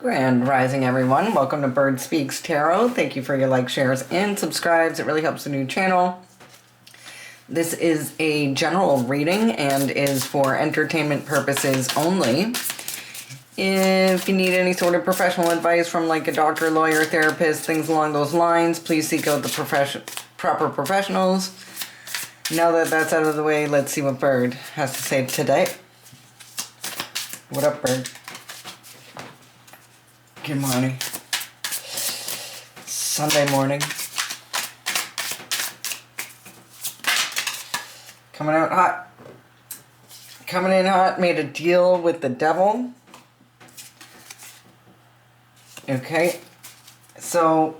Grand Rising, everyone. Welcome to Bird Speaks Tarot. Thank you for your likes, shares, and subscribes. It really helps the new channel. This is a general reading and is for entertainment purposes only. If you need any sort of professional advice from like a doctor, lawyer, therapist, things along those lines, please seek out the proper professionals. Now that that's out of the way, let's see what Bird has to say today. What up, Bird? Good morning. Sunday morning. Coming out hot. Coming in hot, made a deal with the devil. Okay. So,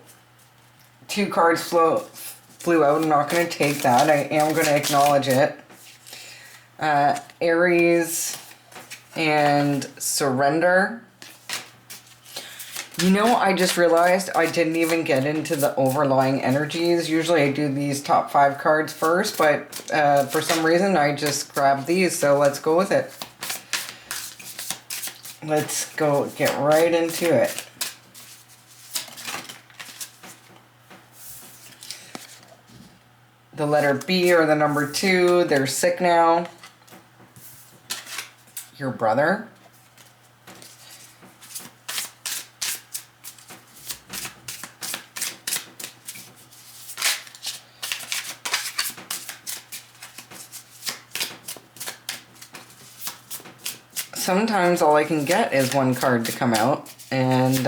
2 cards flew out. I'm not going to take that. I am going to acknowledge it. Aries and Surrender. You know, I just realized I didn't even get into the overlying energies. Usually I do these top 5 cards first, but for some reason I just grabbed these, so let's go with it. Let's go get right into it. The letter B or the number 2, they're sick now. Your brother. Sometimes all I can get is 1 card to come out, and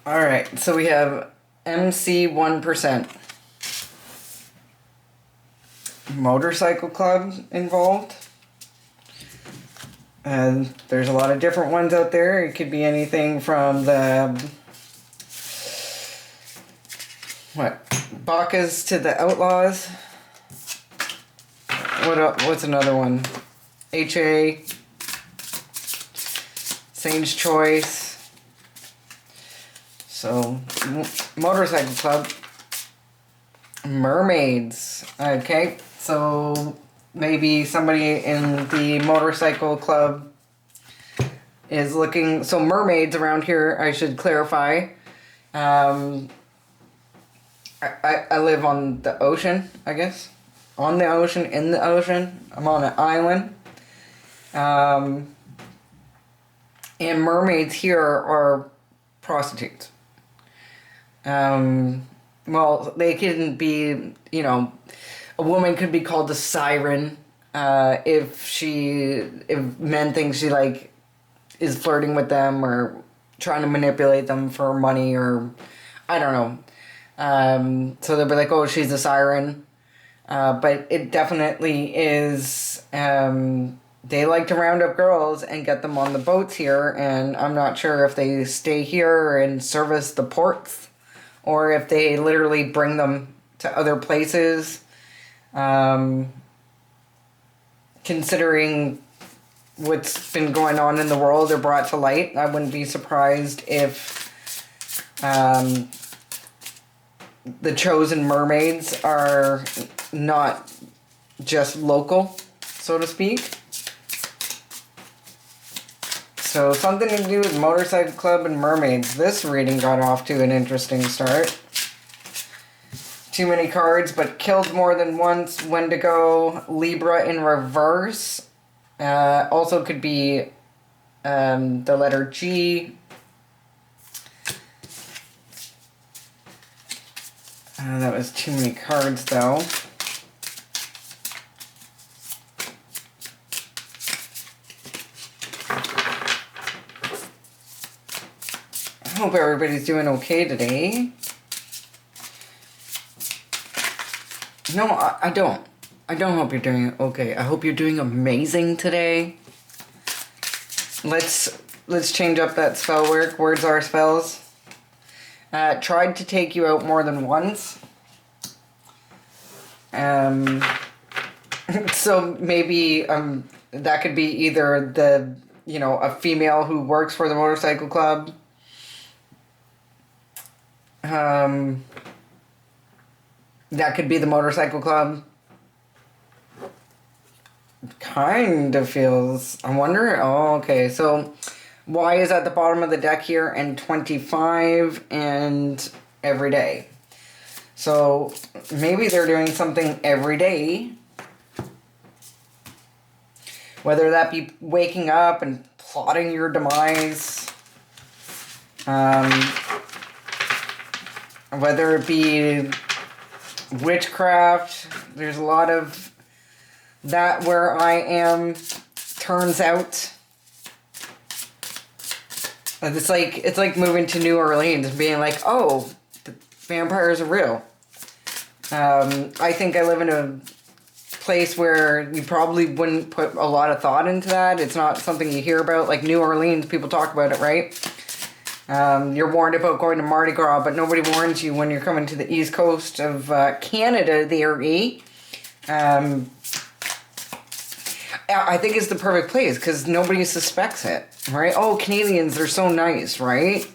alright, so we have MC 1%. Motorcycle club involved. And there's a lot of different ones out there. It could be anything from the Bacchus to the Outlaws. What's another one? HA, Saint's Choice. So, Motorcycle Club. Mermaids. Okay, so maybe somebody in the Motorcycle Club is looking... So mermaids around here, I should clarify. I live on the ocean, I guess. On the ocean, in the ocean. I'm on an island. And mermaids here are prostitutes. Well, they can be, you know, a woman could be called a siren if men think she, like, is flirting with them or trying to manipulate them for money or, I don't know. So they'll be like, oh, she's a siren. But it definitely is, they like to round up girls and get them on the boats here, and I'm not sure if they stay here and service the ports or if they literally bring them to other places. Considering what's been going on in the world or brought to light, I wouldn't be surprised if the chosen mermaids are not just local, so to speak. So something to do with Motorcycle Club and mermaids. This reading got off to an interesting start. Too many cards, but killed more than once. Wendigo, Libra in reverse. Also could be the letter G. That was too many cards, though. I hope everybody's doing okay today. No, I don't. I don't hope you're doing okay. I hope you're doing amazing today. Let's change up that spell work. Words are spells. Tried to take you out more than once. So maybe that could be either the, you know, a female who works for the Motorcycle Club. That could be the Motorcycle Club. kind of feels... I wonder... Oh, okay. So, Y is at the bottom of the deck here, and 25, and every day. So, maybe they're doing something every day. Whether that be waking up and plotting your demise. Whether it be witchcraft. There's a lot of that where I am, turns out. It's like moving to New Orleans and being like, oh, the vampires are real. I think I live in a place where you probably wouldn't put a lot of thought into that. It's not something you hear about. Like New Orleans, people talk about it, right? You're warned about going to Mardi Gras, but nobody warns you when you're coming to the east coast of Canada, I think it's the perfect place because nobody suspects it, right? Oh, Canadians, they're so nice, right?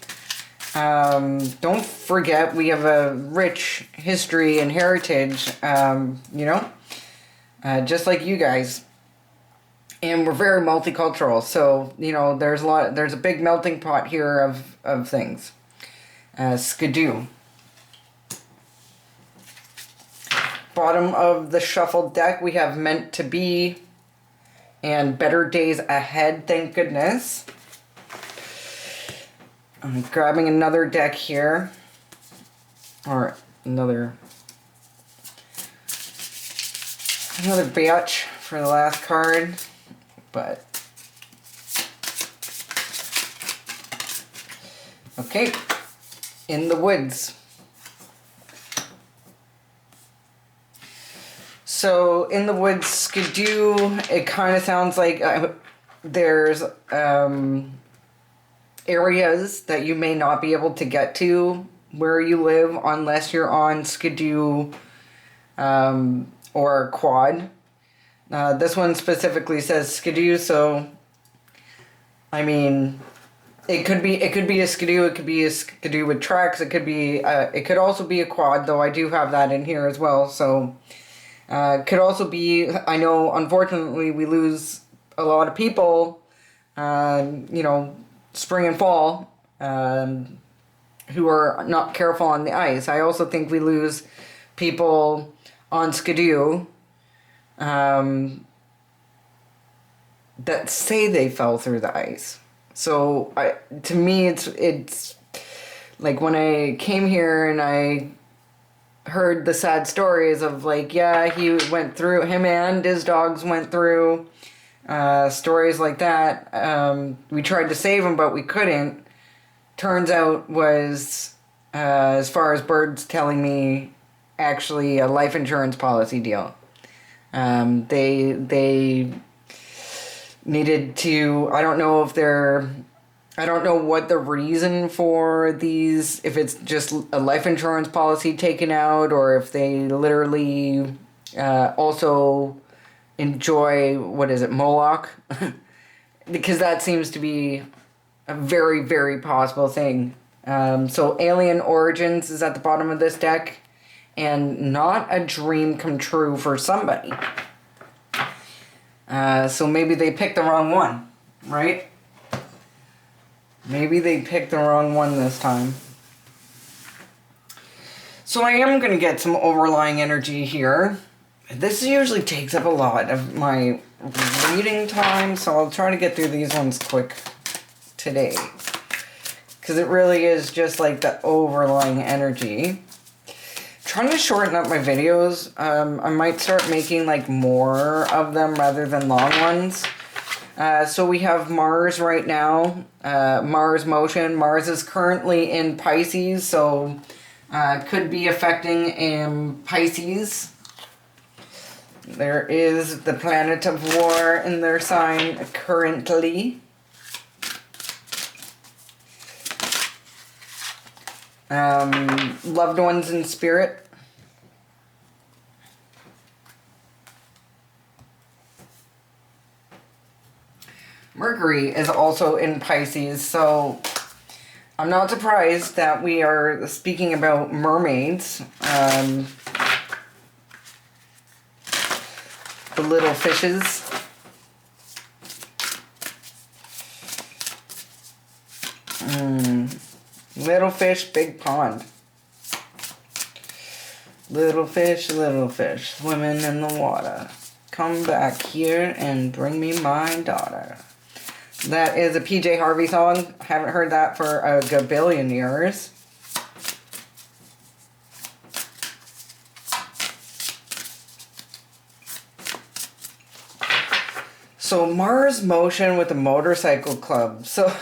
Don't forget we have a rich history and heritage, just like you guys. And we're very multicultural, so, there's a big melting pot here of things. Skidoo. Bottom of the shuffled deck, we have Meant to Be and Better Days Ahead, thank goodness. I'm grabbing another deck here. Or another batch for the last card. But okay, In the Woods. So In the Woods, Skidoo, it kind of sounds like there's areas that you may not be able to get to where you live unless you're on Skidoo or Quad. This one specifically says Skidoo, so I mean, it could be a Skidoo, it could be a Skidoo with tracks, it could also be a Quad, though I do have that in here as well. So could also be, I know unfortunately we lose a lot of people, spring and fall, who are not careful on the ice. I also think we lose people on Skidoo that say they fell through the ice. So to me, it's like when I came here and I heard the sad stories of like, yeah, him and his dogs went through, stories like that. We tried to save him, but we couldn't. Turns out was, as far as birds telling me, actually a life insurance policy deal. They needed to, I don't know what the reason for these, if it's just a life insurance policy taken out, or if they literally also enjoy, Moloch? Because that seems to be a very, very possible thing. So Alien Origins is at the bottom of this deck, and not a dream come true for somebody. So maybe they picked the wrong one, right? Maybe they picked the wrong one this time. So I am going to get some overlying energy here. This usually takes up a lot of my reading time, so I'll try to get through these ones quick today. Because it really is just like the overlying energy. Trying to shorten up my videos. I might start making like more of them rather than long ones. So we have Mars right now. Mars motion. Mars is currently in Pisces, so could be affecting Pisces. There is the planet of war in their sign currently. Loved ones in spirit. Mercury is also in Pisces, so I'm not surprised that we are speaking about mermaids. The little fishes. Little fish, big pond. Little fish, swimming in the water. Come back here and bring me my daughter. That is a PJ Harvey song. Haven't heard that for a gabillion years. So Mars Motion with the Motorcycle Club. So,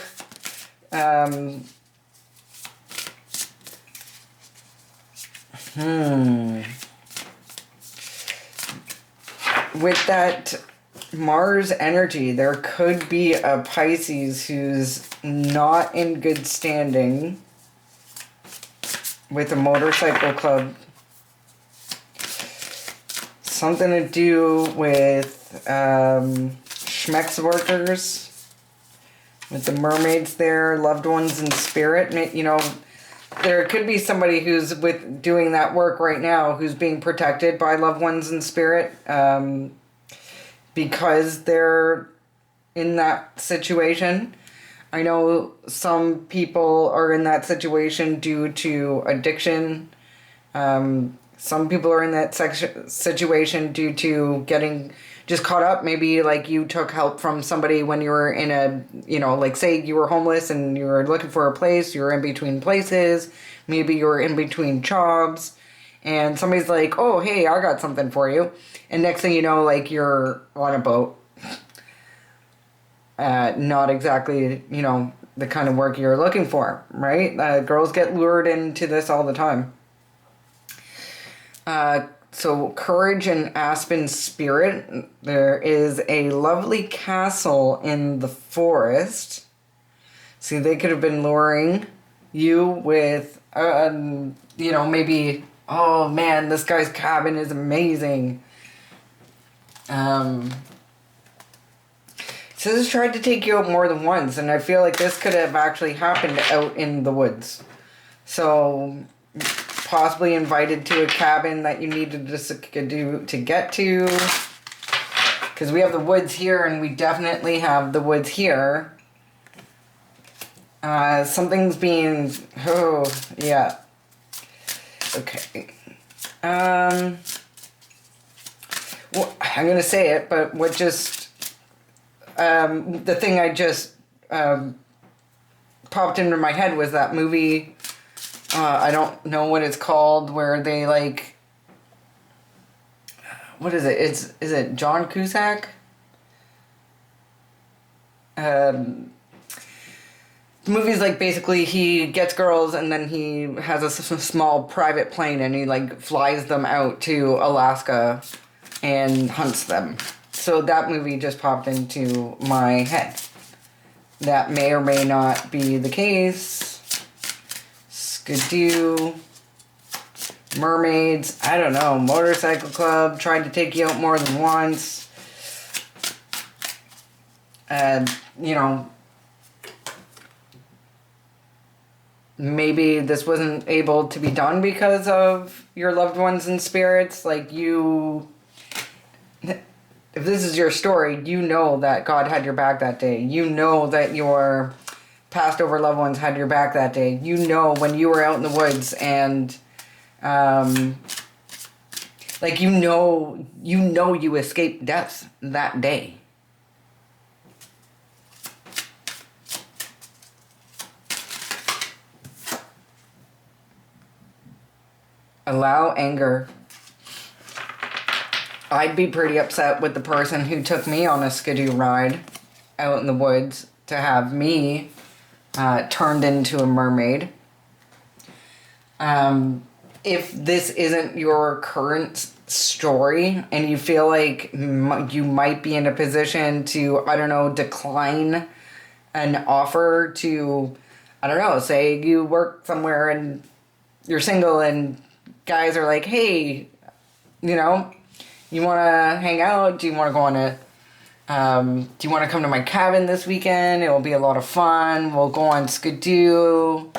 with that Mars energy, there could be a Pisces who's not in good standing with the Motorcycle Club. Something to do with Schmeck's workers, with the mermaids there, loved ones in spirit. You know, there could be somebody who's doing that work right now who's being protected by loved ones in spirit because they're in that situation. I know some people are in that situation due to addiction. Some people are in that situation due to getting just caught up. Maybe like you took help from somebody when you were in a, you know, like say you were homeless and you were looking for a place, you were in between places, maybe you were in between jobs, and somebody's like, oh, hey, I got something for you. And next thing you know, like you're on a boat. Not exactly, you know, the kind of work you're looking for, right? Girls get lured into this all the time. So Courage and Aspen Spirit, there is a lovely castle in the forest. See, they could have been luring you with, you know, maybe, oh man, this guy's cabin is amazing. So this tried to take you out more than once, and I feel like this could have actually happened out in the woods. So possibly invited to a cabin that you needed to get to, because we have the woods here and we definitely have the woods here. Something's being, oh yeah, okay. Well, I'm gonna say it, but what just the thing I just popped into my head was that movie. I don't know what it's called, where they like, what is it? Is it John Cusack? The movie's like basically he gets girls and then he has a small private plane and he like flies them out to Alaska and hunts them. So that movie just popped into my head. That may or may not be the case. Skidoo, mermaids, I don't know, Motorcycle Club, tried to take you out more than once. You know, maybe this wasn't able to be done because of your loved ones and spirits. Like you, if this is your story, you know that God had your back that day. You know that your passed over loved ones had your back that day. You know when you were out in the woods and like you know you escaped death that day. Allow anger. I'd be pretty upset with the person who took me on a skidoo ride out in the woods to have me turned into a mermaid. If this isn't your current story and you feel like you might be in a position to, I don't know, decline an offer to, I don't know, say you work somewhere and you're single and guys are like, hey, you know, you want to hang out? Do you want to go on a do you want to come to my cabin this weekend? It will be a lot of fun. We'll go on Skidoo.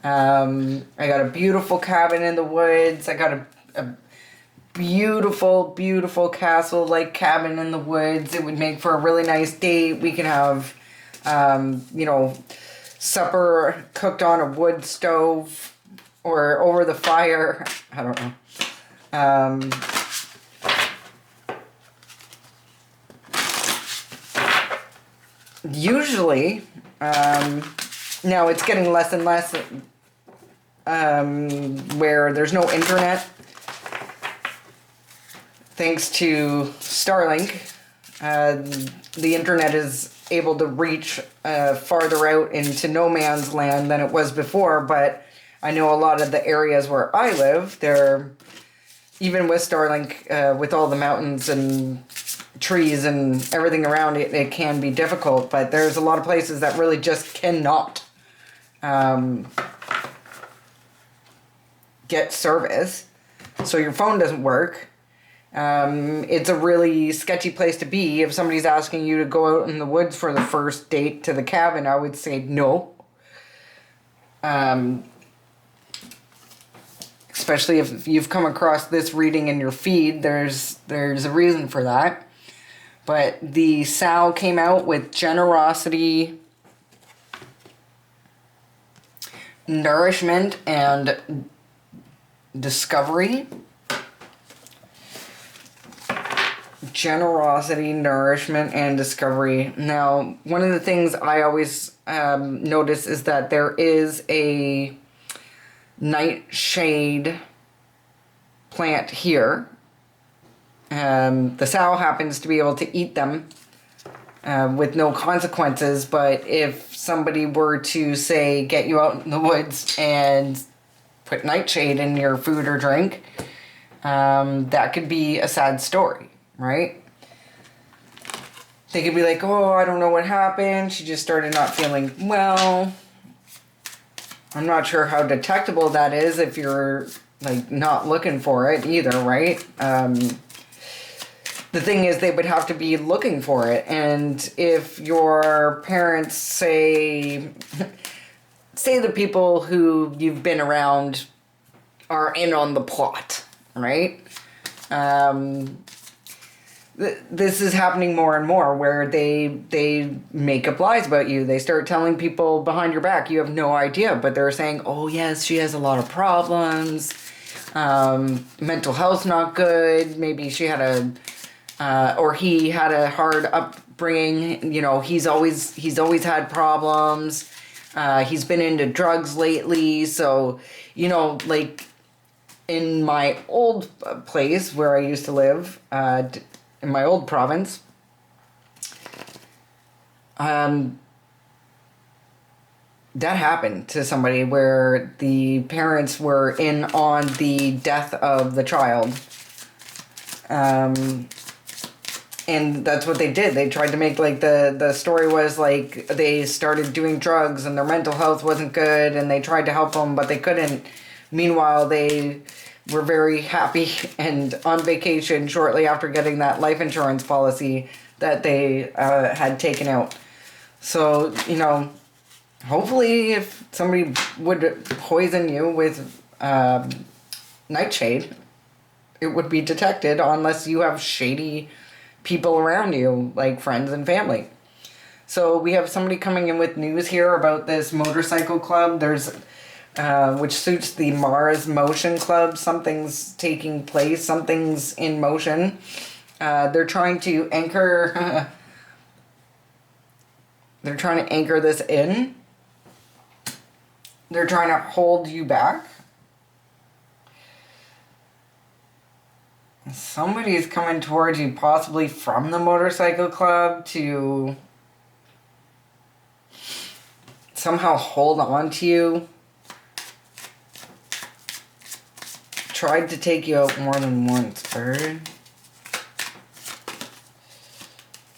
I got a beautiful cabin in the woods. I got a beautiful, beautiful castle-like cabin in the woods. It would make for a really nice date. We can have, you know, supper cooked on a wood stove or over the fire. I don't know. Usually, now it's getting less and less where there's no internet. Thanks to Starlink, the internet is able to reach farther out into no man's land than it was before, but I know a lot of the areas where I live, they're, even with Starlink, with all the mountains and trees and everything around it, it can be difficult, but there's a lot of places that really just cannot get service, so your phone doesn't work. It's a really sketchy place to be. If somebody's asking you to go out in the woods for the first date to the cabin, I would say no. Especially if you've come across this reading in your feed, there's a reason for that. But the Sow came out with generosity, nourishment, and discovery. Generosity, nourishment, and discovery. Now, one of the things I always notice is that there is a nightshade plant here. The Sow happens to be able to eat them with no consequences, but if somebody were to, say, get you out in the woods and put nightshade in your food or drink, that could be a sad story, right? They could be like, oh, I don't know what happened. She just started not feeling well. I'm not sure how detectable that is if you're, like, not looking for it either, right? The thing is, they would have to be looking for it. And if your parents say the people who you've been around are in on the plot, right? This is happening more and more where they make up lies about you. They start telling people behind your back, you have no idea, but they're saying, oh yes, she has a lot of problems, mental health's not good, maybe she had or he had a hard upbringing, you know, he's always had problems, he's been into drugs lately, so, you know, like, in my old place where I used to live, in my old province, that happened to somebody where the parents were in on the death of the child. And that's what they did. They tried to make, like, the story was, like, they started doing drugs and their mental health wasn't good and they tried to help them, but they couldn't. Meanwhile, they were very happy and on vacation shortly after getting that life insurance policy that they had taken out. So, you know, hopefully if somebody would poison you with nightshade, it would be detected unless you have shady people around you, like friends and family. So we have somebody coming in with news here about this motorcycle club. There's which suits the Mars Motion Club. Something's taking place. Something's in motion. They're trying to anchor... they're trying to anchor this in. They're trying to hold you back. Somebody's coming towards you, possibly from the motorcycle club, to somehow hold on to you. Tried to take you out more than once, bird.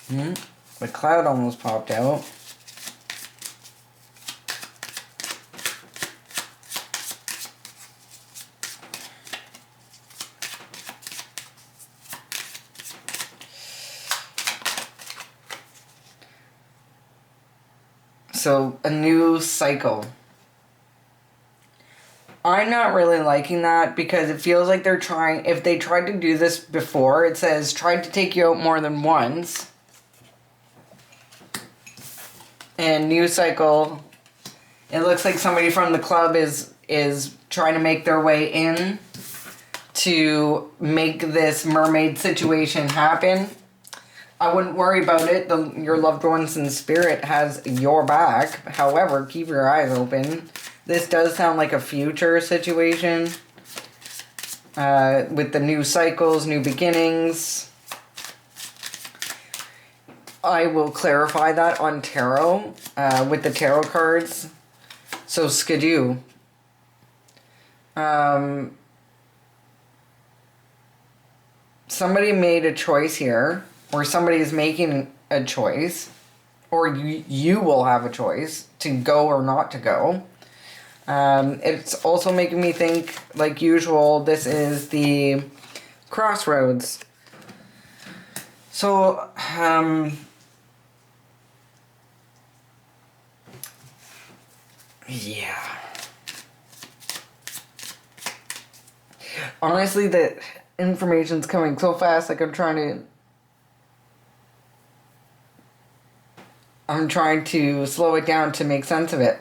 The cloud almost popped out. So, a new cycle. I'm not really liking that because it feels like they're trying, if they tried to do this before, it says tried to take you out more than once. And new cycle It looks like somebody from the club is trying to make their way in to make this mermaid situation happen. I wouldn't worry about it. Your loved ones in spirit has your back. However, keep your eyes open. This does sound like a future situation. With the new cycles, new beginnings. I will clarify that on tarot. With the tarot cards. So, Skidoo. Somebody made a choice here. Or somebody is making a choice, or you will have a choice to go or not to go. It's also making me think, like usual, this is the crossroads. So, yeah. Honestly, the information's coming so fast, like I'm trying to slow it down to make sense of it.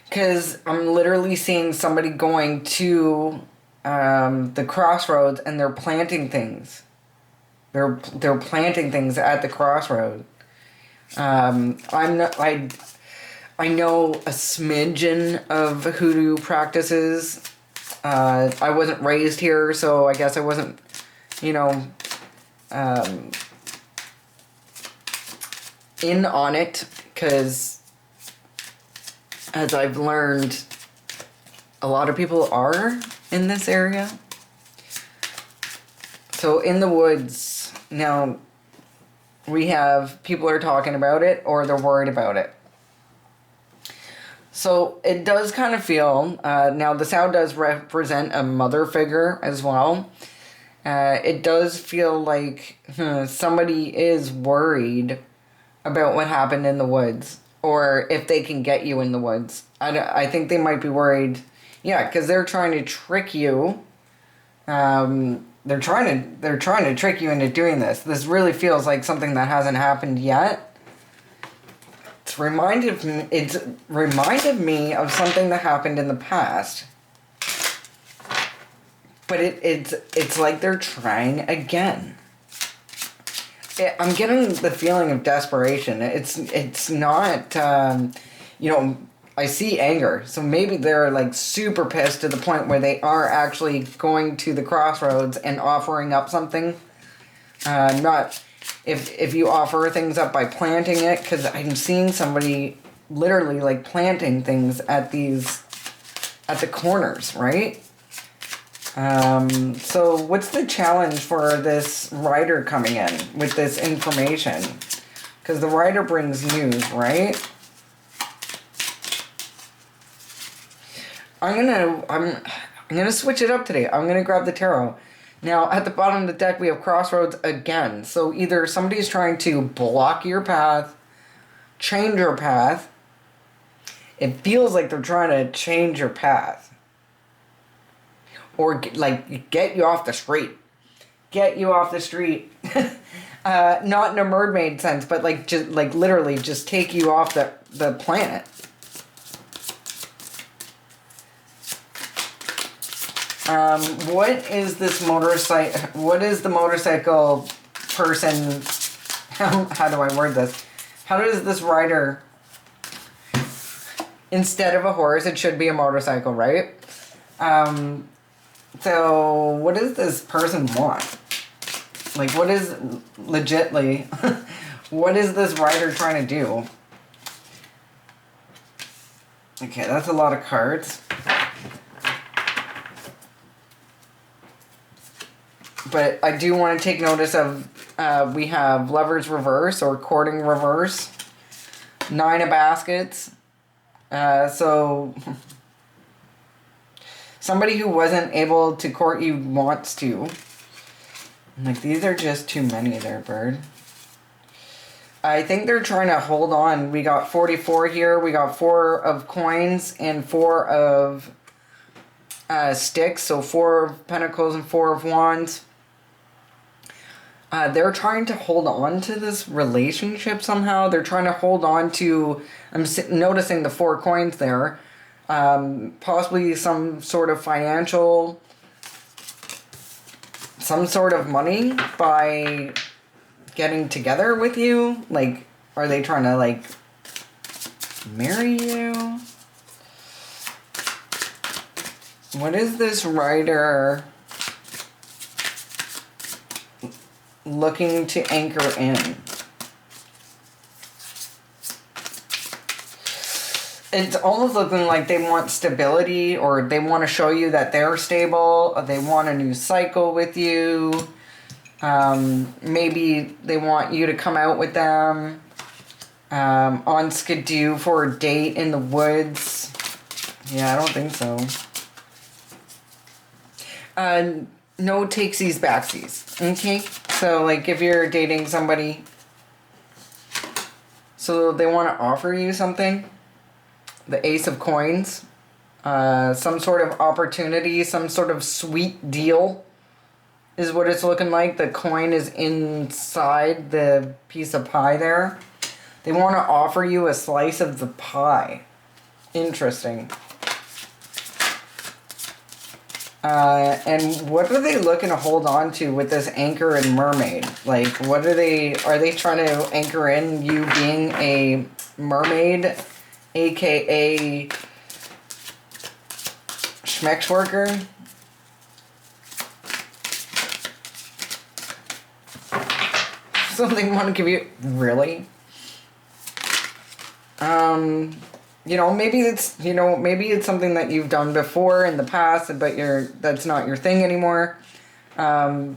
Because I'm literally seeing somebody going to the crossroads and they're planting things. They're planting things at the crossroad. I know a smidgen of hoodoo practices. I wasn't raised here, so I guess I wasn't, in on it, because as I've learned, a lot of people are in this area. So in the woods, now we have people are talking about it or they're worried about it. So it does kind of feel, now the sound does represent a mother figure as well. It does feel like somebody is worried about what happened in the woods, or if they can get you in the woods. I think they might be worried, yeah, because they're trying to trick you. They're trying to trick you into doing this. This really feels like something that hasn't happened yet. It's reminded me of something that happened in the past. But it's like they're trying again. I'm getting the feeling of desperation. It's not, I see anger. So maybe they're like super pissed to the point where they are actually going to the crossroads and offering up something. Not if you offer things up by planting it, because I'm seeing somebody literally like planting things at the corners, right? So what's the challenge for this writer coming in with this information? Because the writer brings news, right? I'm gonna switch it up today. I'm gonna grab the tarot. Now, at the bottom of the deck, we have crossroads again. So either somebody's trying to block your path, change your path. It feels like they're trying to change your path. Or, get you off the street. Get you off the street. Not in a mermaid sense, but, literally just take you off the planet. What is this motorcycle... What is the motorcycle person... How do I word this? How does this rider... Instead of a horse, it should be a motorcycle, right? So, what does this person want? What is... Legitly... what is this writer trying to do? Okay, that's a lot of cards. But I do want to take notice of... we have Lovers Reverse or Courting Reverse. 9 of Baskets. So... Somebody who wasn't able to court you wants to. These are just too many there, bird. I think they're trying to hold on. We got 44 here. We got 4 of coins and 4 of sticks. So 4 of pentacles and 4 of wands. They're trying to hold on to this relationship somehow. They're trying to hold on to. Noticing the 4 coins there. Possibly some sort of financial. Some sort of money by getting together with you. Like, are they trying to, like, marry you? What is this writer looking to anchor in? It's almost looking like they want stability, or they want to show you that they're stable, or they want a new cycle with you. Maybe they want you to come out with them on Skidoo for a date in the woods. Yeah, I don't think so. No takesies backsies. Okay? So, like, if you're dating somebody, so they want to offer you something. The Ace of Coins. Some sort of opportunity, some sort of sweet deal is what it's looking like. The coin is inside the piece of pie there. They want to offer you a slice of the pie. Interesting. And what are they looking to hold on to with this anchor and mermaid? Like, what are they trying to anchor in you being a mermaid, aka Schmex worker? So they want to give you, really? Maybe it's something that you've done before in the past, but that's not your thing anymore. I've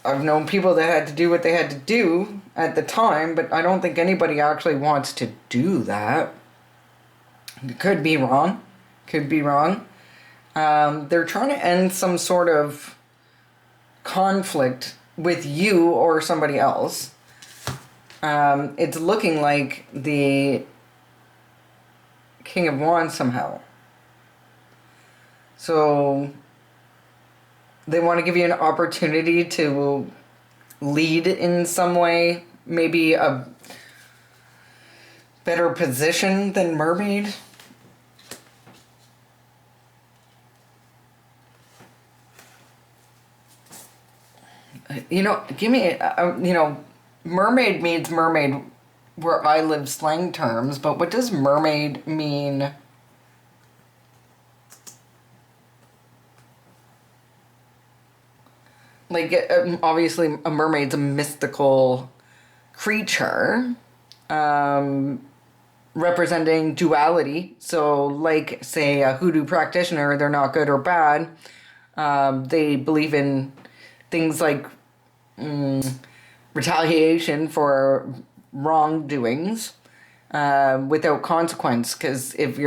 known people that had to do what they had to do at the time, but I don't think anybody actually wants to do that. Could be wrong. They're trying to end some sort of conflict with you or somebody else. It's looking like the King of Wands somehow. So they want to give you an opportunity to lead in some way, maybe a better position than mermaid. Give me, mermaid means mermaid where I live slang terms, but what does mermaid mean? Like, obviously a mermaid's a mystical creature, representing duality. So, like, say, a hoodoo practitioner, they're not good or bad. They believe in things like retaliation for wrongdoings without consequence. Because if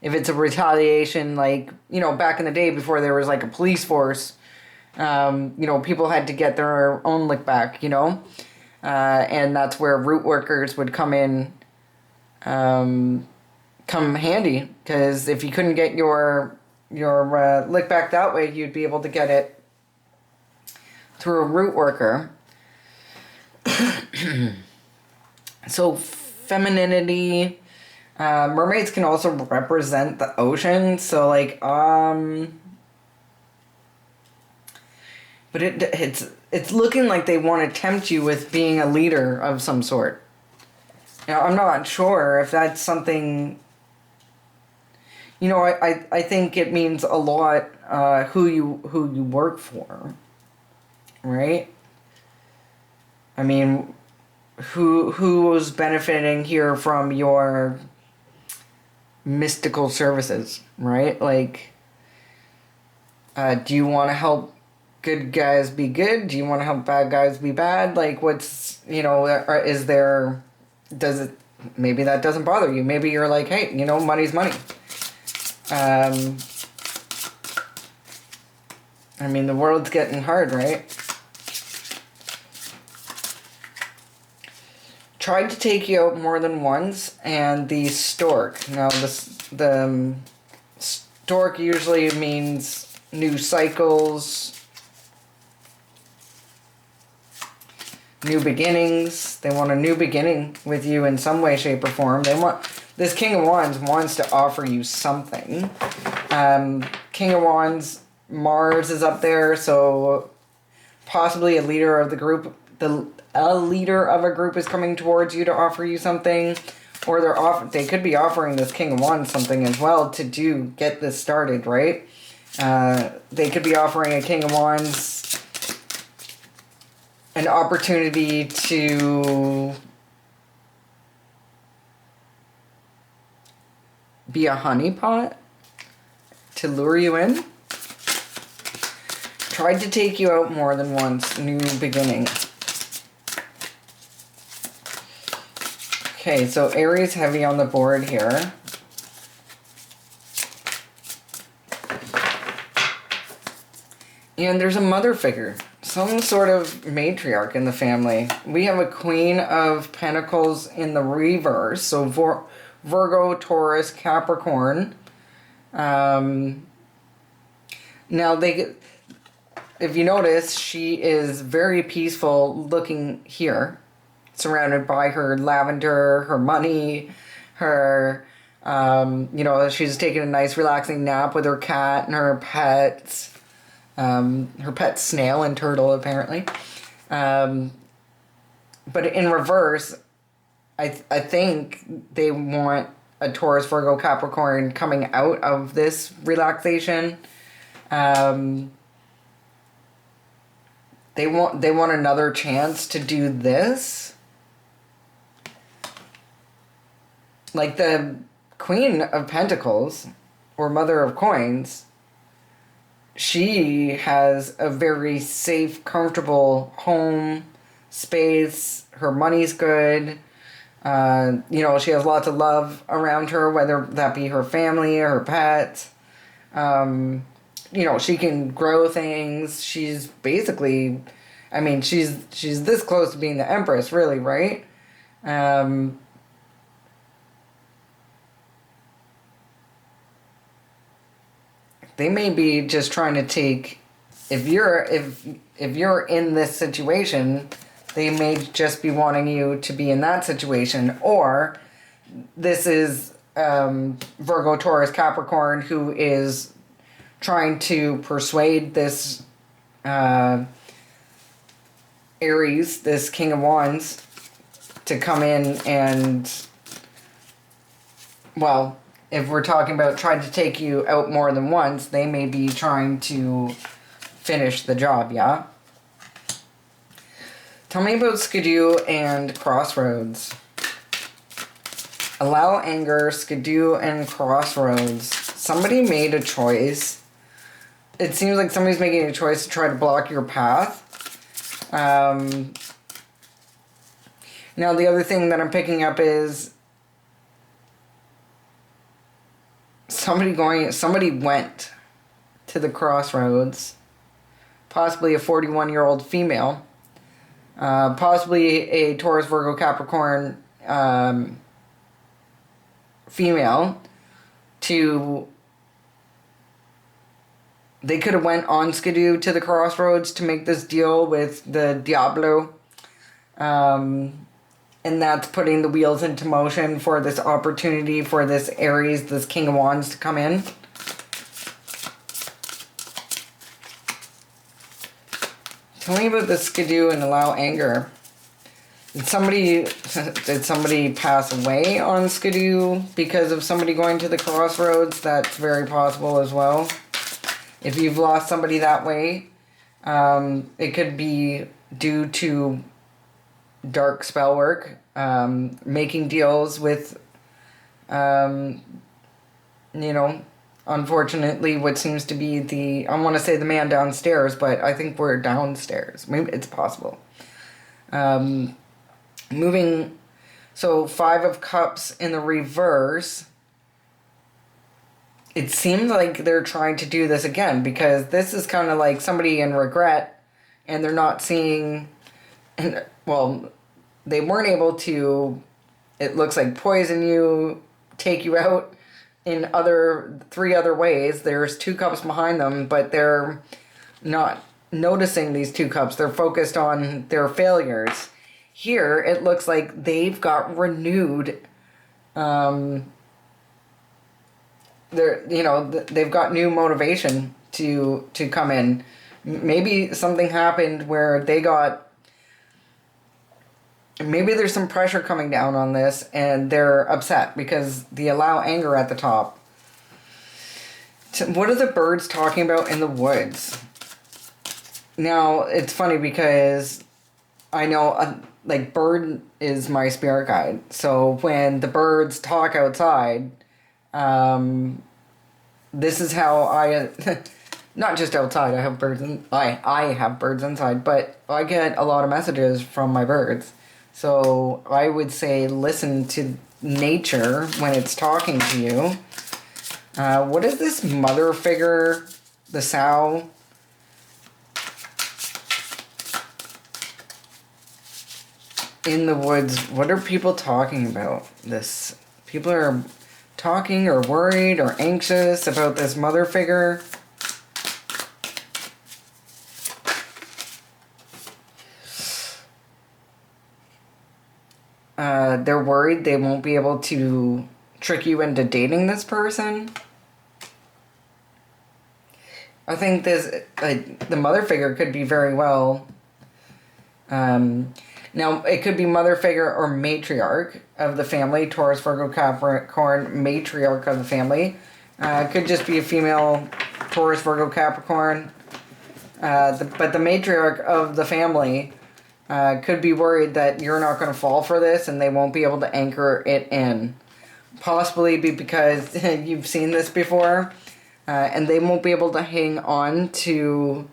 it's a retaliation, like, back in the day before there was like a police force, people had to get their own lick back, and that's where root workers would come in, come handy. Because if you couldn't get your lick back that way, you'd be able to get it through a root worker. So femininity, mermaids can also represent the ocean. So like, but it's looking like they want to tempt you with being a leader of some sort. I'm not sure if that's something. I think it means a lot who you work for. Right? I mean, who's benefiting here from your mystical services, right? Like, do you want to help good guys be good? Do you want to help bad guys be bad? Like, what's, maybe that doesn't bother you. Maybe you're like, hey, money's money. I mean, the world's getting hard, right? Tried to take you out more than once, and the stork. Now, the stork usually means new cycles, new beginnings. They want a new beginning with you in some way, shape, or form. This King of Wands wants to offer you something. King of Wands, Mars is up there, so possibly a leader of the group, a leader of a group is coming towards you to offer you something, or they could be offering this King of Wands something as well to get this started, right? They could be offering a King of Wands an opportunity to be a honeypot to lure you in. Tried to take you out more than once. New beginning. Okay, so Aries heavy on the board here. And there's a mother figure. Some sort of matriarch in the family. We have a Queen of Pentacles in the reverse. So Virgo, Taurus, Capricorn. Now, if you notice, she is very peaceful looking here. Surrounded by her lavender, her money, her, she's taking a nice relaxing nap with her cat and her pets. Her pet snail and turtle, apparently. But in reverse, I think they want a Taurus, Virgo, Capricorn coming out of this relaxation. They want another chance to do this. Like the Queen of Pentacles, or Mother of Coins, she has a very safe, comfortable home space. Her money's good. She has lots of love around her, whether that be her family or her pets. She can grow things. She's basically, she's this close to being the Empress, really, right? They may be just trying to take, if you're in this situation, they may just be wanting you to be in that situation, or this is Virgo, Taurus, Capricorn who is trying to persuade this Aries, this King of Wands, to come in and, well, if we're talking about trying to take you out more than once, they may be trying to finish the job, yeah? Tell me about Skidoo and Crossroads. Allow anger, Skidoo, and Crossroads. Somebody made a choice. It seems like somebody's making a choice to try to block your path. Now, the other thing that I'm picking up is somebody went to the Crossroads, possibly a 41-year-old female, possibly a Taurus, Virgo, Capricorn female, they could have went on Skidoo to the Crossroads to make this deal with the Diablo, and that's putting the wheels into motion for this opportunity for this Aries, this King of Wands, to come in. Tell me about the Skidoo and allow anger. Did somebody pass away on Skidoo because of somebody going to the Crossroads? That's very possible as well. If you've lost somebody that way, it could be due to dark spell work, making deals with, unfortunately, what seems to be I want to say the man downstairs, but I think we're downstairs. Maybe it's possible. Moving, so 5 of Cups in the reverse. It seems like they're trying to do this again, because this is kind of like somebody in regret, and they're not seeing, well, they weren't able to, it looks like, poison you, take you out in 3 other ways. There's 2 cups behind them, but they're not noticing these 2 cups. They're focused on their failures. Here, it looks like they've got renewed, they're, they've got new motivation to come in. Maybe something happened where they got, maybe there's some pressure coming down on this and they're upset because they allow anger at the top. What are the birds talking about in the woods? Now, it's funny because I know, like, bird is my spirit guide. So when the birds talk outside, this is how I, not just outside, I have birds, I have birds inside, but I get a lot of messages from my birds. So I would say listen to nature when it's talking to you. What is this mother figure, the sow? In the woods, what are people talking about? This, people are talking or worried or anxious about this mother figure. They're worried they won't be able to trick you into dating this person. I think this, the mother figure could be very well, now it could be mother figure or matriarch of the family, Taurus, Virgo, Capricorn, matriarch of the family. It could just be a female Taurus, Virgo, Capricorn. But the matriarch of the family could be worried that you're not going to fall for this and they won't be able to anchor it in. Possibly because you've seen this before. And they won't be able to hang on to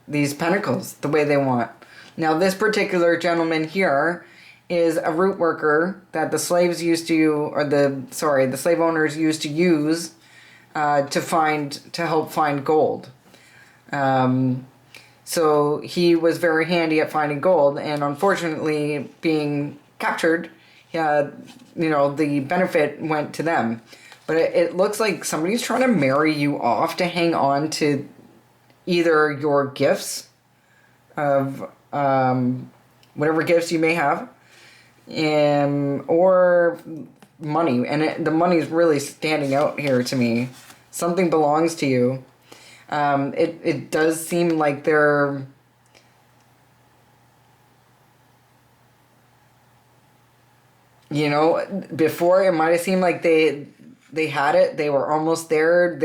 these pentacles the way they want. Now, this particular gentleman here is a root worker that the slaves used to, or the slave owners used to use to help find gold. So he was very handy at finding gold, and unfortunately, being captured, the benefit went to them. But it looks like somebody's trying to marry you off to hang on to either your gifts of whatever gifts you may have, or money. And the money's really standing out here to me. Something belongs to you. It does seem like they're... before it might have seemed like they had it, they were almost there,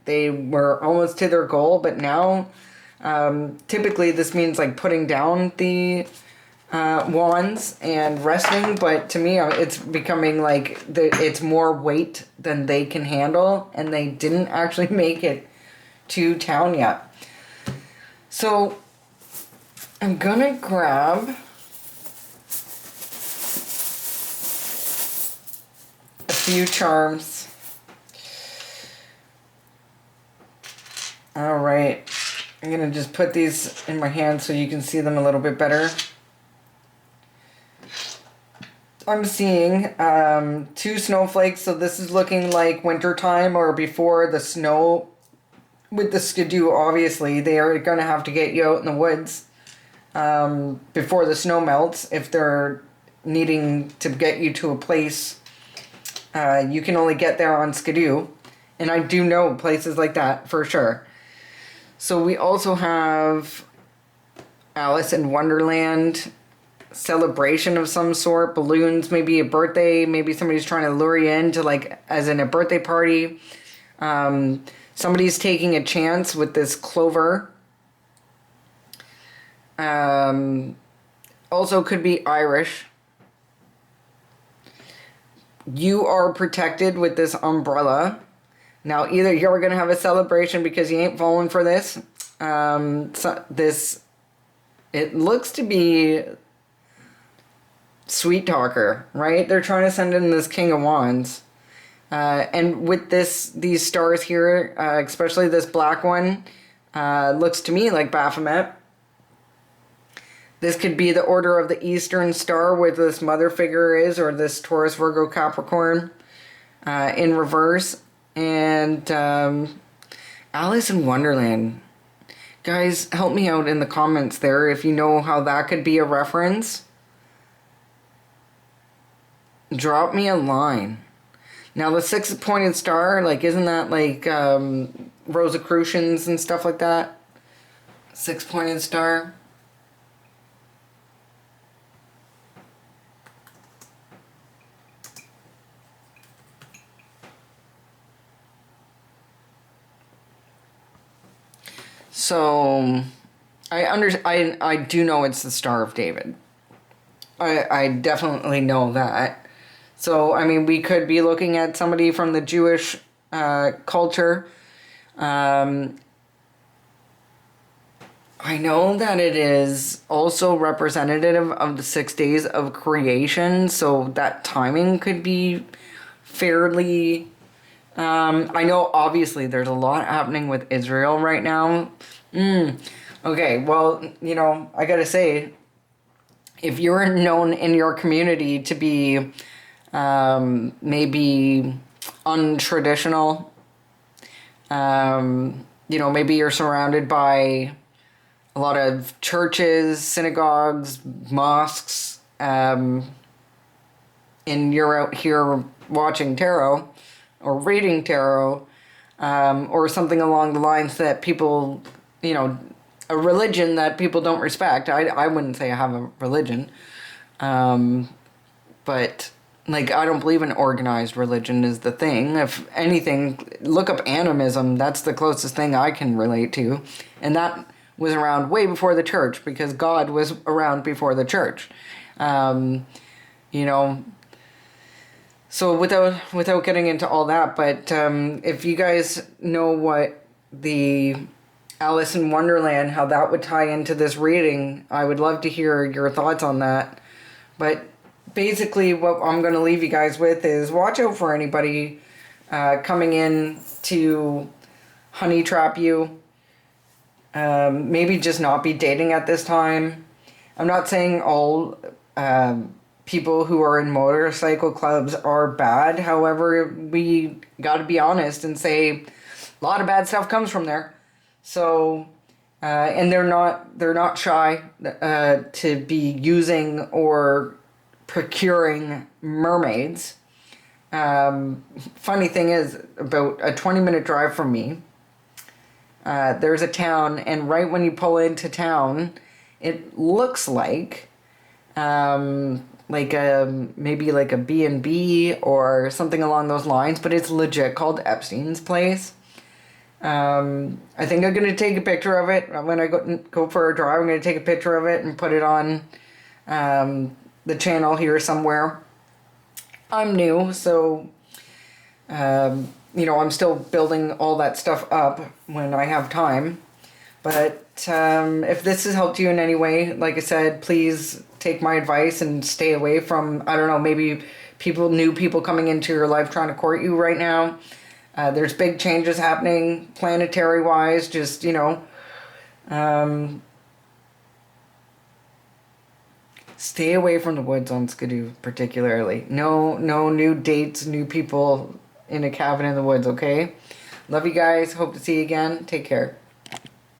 they were almost to their goal, but now typically this means like putting down the wands and resting, but to me it's becoming like it's more weight than they can handle, and they didn't actually make it to town yet. So I'm gonna grab a few charms. All right, I'm gonna just put these in my hand so you can see them a little bit better. I'm seeing 2 snowflakes, so this is looking like winter time or before the snow. With the skidoo, obviously, they are gonna have to get you out in the woods before the snow melts. If they're needing to get you to a place, you can only get there on skidoo. And I do know places like that for sure. So we also have Alice in Wonderland, celebration of some sort, balloons, maybe a birthday, maybe somebody's trying to lure you into, like, as in a birthday party. Somebody's taking a chance with this clover. Also could be Irish. You are protected with this umbrella. Now, either you're going to have a celebration because you ain't falling for this. It looks to be sweet talker, right? They're trying to send in this King of Wands. And with these stars here, especially this black one, looks to me like Baphomet. This could be the Order of the Eastern Star, where this mother figure is, or this Taurus, Virgo, Capricorn in reverse. And Alice in Wonderland Guys, help me out in the comments there if you know how that could be a reference. Drop me a line. Now the six-pointed star, like, isn't that like Rosicrucians and stuff like that? Six-pointed star. So I do know it's the Star of David. I definitely know that. So, I mean, we could be looking at somebody from the Jewish culture. I know that it is also representative of the 6 days of creation, so that timing could be fairly... I know obviously there's a lot happening with Israel right now. Okay, well, you know, I gotta say, if you're known in your community to be maybe untraditional, you know, maybe you're surrounded by a lot of churches, synagogues, mosques, and you're out here watching tarot or reading tarot, or something along the lines that people, you know, a religion that people don't respect. I wouldn't say I have a religion, but like, I don't believe in organized religion is the thing. If anything, look up animism. That's the closest thing I can relate to, and that was around way before the church, because God was around before the church. You know, so without getting into all that, but if you guys know what the Alice in Wonderland, how that would tie into this reading, I would love to hear your thoughts on that. But basically what I'm going to leave you guys with is watch out for anybody coming in to honey trap you. Maybe just not be dating at this time. I'm not saying all people who are in motorcycle clubs are bad. However, we got to be honest and say a lot of bad stuff comes from there. So, and they're not shy to be using or procuring mermaids. Funny thing is, about a 20-minute drive from me, there's a town, and right when you pull into town, it looks like maybe like a B&B or something along those lines, but it's legit called Epstein's Place. I think I'm going to take a picture of it when I go for a drive. I'm going to take a picture of it and put it on the channel here somewhere. I'm new, so you know, I'm still building all that stuff up when I have time. But if this has helped you in any way, like I said, please take my advice and stay away from, I don't know, maybe new people coming into your life trying to court you right now. There's big changes happening planetary-wise, just, you know. Stay away from the woods on Skidoo, particularly. No new dates, new people in a cabin in the woods, okay? Love you guys. Hope to see you again. Take care.